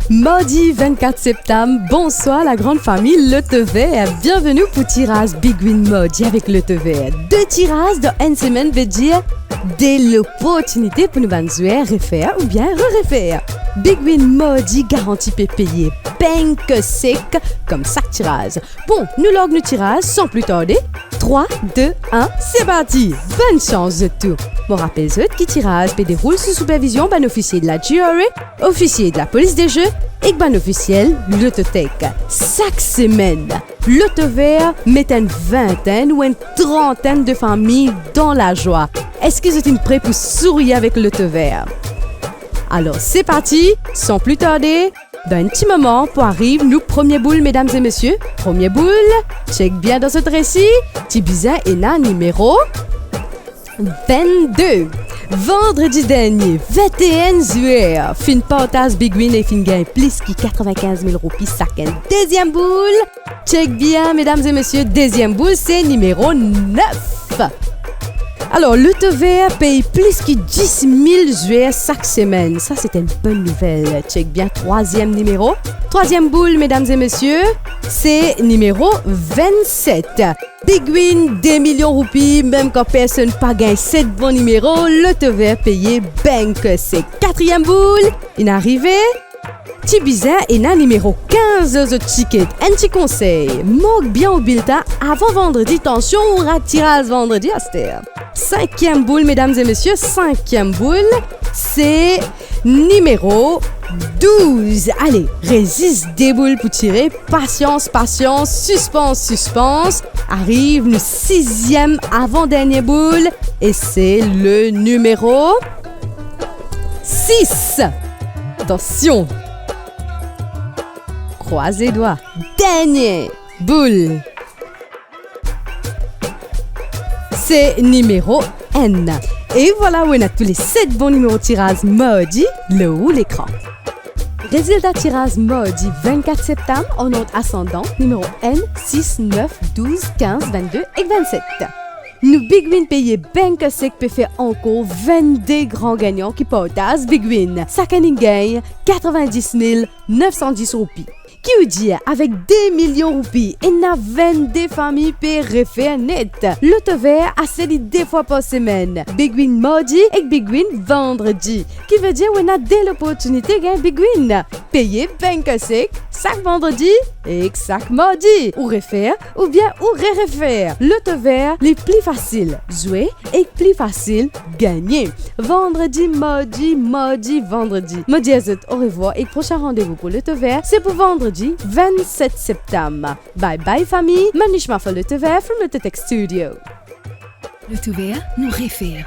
Mardi 24 septembre, bonsoir la grande famille Le Vert. Bienvenue pour tirage Big Win Mardi avec Le Vert. Deux tirages dans une semaine veut dire dès l'opportunité pour nous jouer, refaire ou bien re-refaire. Big Win Mardi garantie pour payer bank sec comme chaque tirage. Bon, nous log nos tirages sans plus tarder. 3, 2, 1, c'est parti! Bonne chance de tout! Mon rappel qui tirage peut déroule sous supervision d'un officier de la GRA, officier de la police des jeux et d'un officiel Lototech. Chaque semaine, Le Vert met une vingtaine ou une trentaine de familles dans la joie. Est-ce que vous êtes prêts pour sourire avec Le Vert? Alors c'est parti, sans plus tarder. Dans un petit moment, pour arriver, nous, premier boule, mesdames et messieurs. Premier boule, check bien dans ce récit. Tibiza et na numéro 22. Vendredi dernier, 21 juillet, fin partage Big Win et fin gain plus que 95 000 roupies chacun. Deuxième boule, check bien, mesdames et messieurs. Deuxième boule, c'est numéro 9. Alors, Le Vert paye plus que 10 000 juillet chaque semaine. Ça, c'est une bonne nouvelle. Check bien, troisième numéro. Troisième boule, mesdames et messieurs, c'est numéro 27. Big Win, 2 millions de roupies, même quand personne n'a pas gagné 7 bons numéros, Le Vert paye bank. C'est quatrième boule, une arrivée. Tibiza et na numéro 15 de ticket. Un petit conseil, moque bien au bulletin avant vendredi. Attention, on aura tirage vendredi à cette. Cinquième boule, mesdames et messieurs, cinquième boule, c'est numéro 12. Allez, résiste des boules pour tirer. Patience, patience, suspense, suspense. Arrive le sixième avant-dernier boule et c'est le numéro 6. Attention. Croise les doigts. Dernier boule. C'est numéro N. Et voilà où on a tous les 7 bons numéros de tirage mardi, le haut l'écran. Résultat tirage mardi 24 septembre, en ordre ascendant, numéro N, 6, 9, 12, 15, 22 et 27. Nous Big Win payé bank sec peut faire encore 22 grands gagnants qui partagent Big Win. Chacun gagne 90 910 roupies. Qui vous dit, avec 2 millions de roupies, il y a 22 familles pour refaire net. Le Vert a cédé 2 fois par semaine. Big Win mardi et Big Win vendredi. Qui veut dire qu'on a dès l'opportunité de gagner Big Win. Payer bank sec chaque vendredi et chaque mardi. Ou refaire ou bien ou refaire. Le Vert, les plus faciles jouer et plus facile gagner. Vendredi, mardi, vendredi. Mardi à au revoir et prochain rendez-vous pour Le Vert, c'est pour vendredi 27 septembre. Bye bye famille, Manish Maffa Le Vert from Le Tech Studio. Le Vert nous réfère.